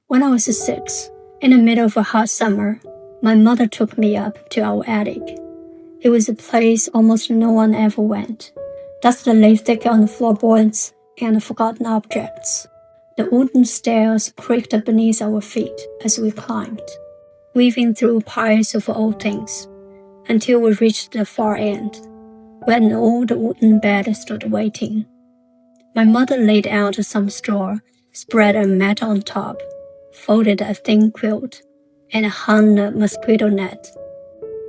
When I was 6, in the middle of a hot summer, my mother took me up to our attic. It was a place almost no one ever went. Dust lay thick on the floorboards and forgotten objects. The wooden stairs creaked beneath our feet as we climbed, weaving through piles of old things, until we reached the far end, where an old wooden bed stood waiting. My mother laid out some straw, spread a mat on top, folded a thin quilt, and hung a mosquito net.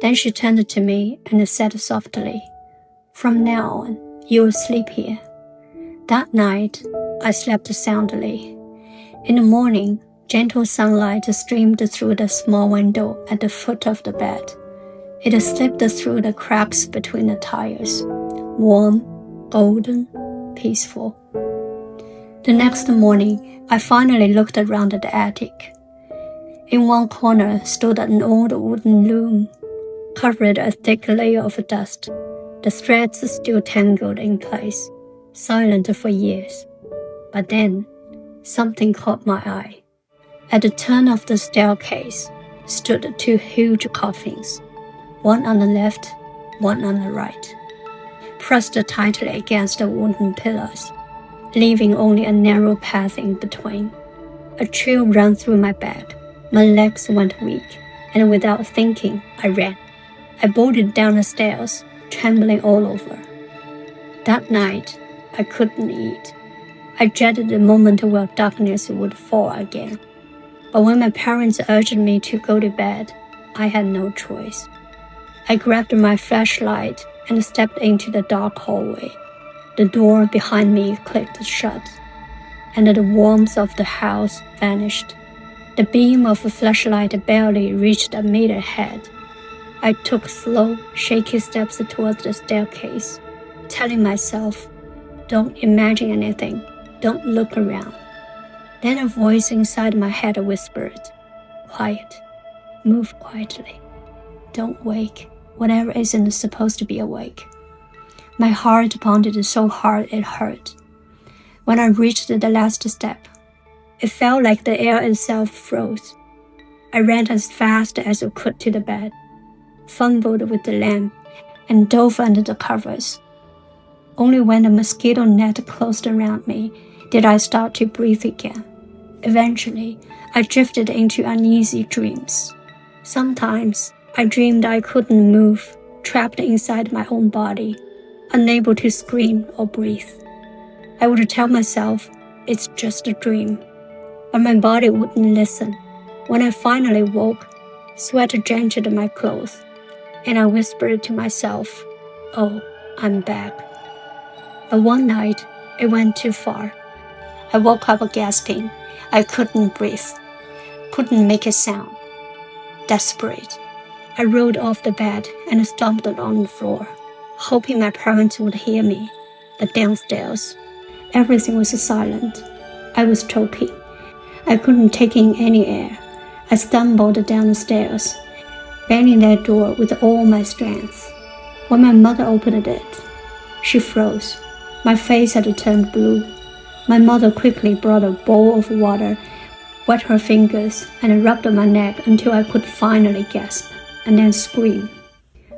Then she turned to me and said softly, "From now on, you will sleep here." That night, I slept soundly. In the morning, gentle sunlight streamed through the small window at the foot of the bed. It slipped through the cracks between the tiles, warm, golden, peaceful. The next morning, I finally looked around the attic. In one corner stood an old wooden loom, covered a thick layer of dust, the threads still tangled in place, silent for years. But then, something caught my eye. At the turn of the staircase stood 2 huge coffins, one on the left, one on the right, pressed tightly against the wooden pillars, leaving only a narrow path in between. A chill ran through my back. My legs went weak, and without thinking, I ran. I bolted down the stairs, trembling all over. That night, I couldn't eat. I dreaded the moment where darkness would fall again. But when my parents urged me to go to bed, I had no choice. I grabbed my flashlight and stepped into the dark hallway. The door behind me clicked shut, and the warmth of the house vanished. The beam of a flashlight barely reached a meter ahead. I took slow, shaky steps towards the staircase, telling myself, "Don't imagine anything, don't look around." Then a voice inside my head whispered, "Quiet, move quietly. Don't wake whatever isn't supposed to be awake." My heart pounded so hard it hurt. When I reached the last step, it felt like the air itself froze. I ran as fast as I could to the bed, fumbled with the lamp, and dove under the covers. Only when the mosquito net closed around me did I start to breathe again. Eventually, I drifted into uneasy dreams. Sometimes, I dreamed I couldn't move, trapped inside my own body, unable to scream or breathe. I would tell myself, it's just a dream, but my body wouldn't listen. When I finally woke, sweat drenched my clothes, and I whispered to myself, "Oh, I'm back." But one night, it went too far. I woke up gasping. I couldn't breathe, couldn't make a sound. Desperate, I rolled off the bed and stomped on the floor, hoping my parents would hear me. But downstairs, everything was silent. I was choking. I couldn't take in any air. I stumbled down the stairs, banging that door with all my strength. When my mother opened it, she froze. My face had turned blue. My mother quickly brought a bowl of water, wet her fingers, and rubbed my neck until I could finally gasp, and then scream.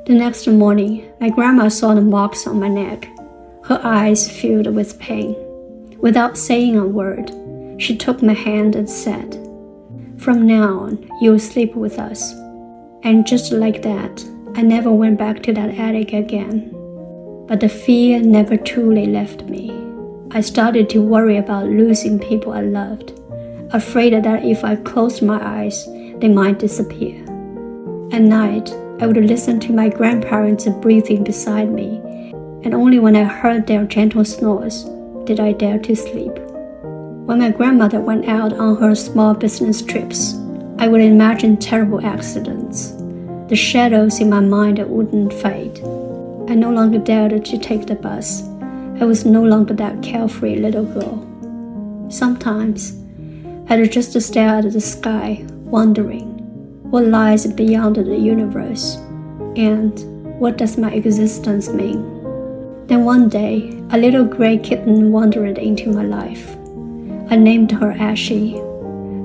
The next morning, my grandma saw the marks on my neck. Her eyes filled with pain. Without saying a word, she took my hand and said, "From now on, you'll sleep with us." And just like that, I never went back to that attic again. But the fear never truly left me. I started to worry about losing people I loved, afraid that if I closed my eyes, they might disappear. At night, I would listen to my grandparents breathing beside me, and only when I heard their gentle snores did I dare to sleep. When my grandmother went out on her small business trips, I would imagine terrible accidents. The shadows in my mind wouldn't fade. I no longer dared to take the bus. I was no longer that carefree little girl. Sometimes, I'd just stare at the sky, wondering, what lies beyond the universe, and what does my existence mean? Then one day, a little gray kitten wandered into my life. I named her Ashy.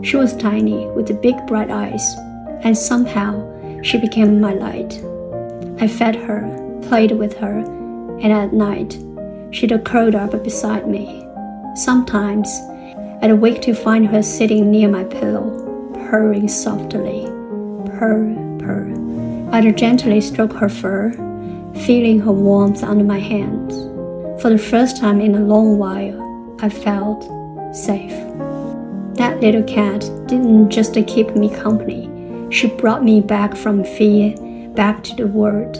She was tiny with big bright eyes, and somehow she became my light. I fed her, played with her, and at night, she'd curl up beside me. Sometimes, I'd wake to find her sitting near my pillow, purring softly. Purr, purr. I'd gently stroke her fur, feeling her warmth under my hands. For the first time in a long while, I felt safe. That little cat didn't just keep me company. She brought me back from fear, back to the world,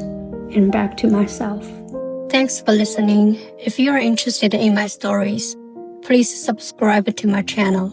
and back to myself. Thanks for listening. If you are interested in my stories, please subscribe to my channel.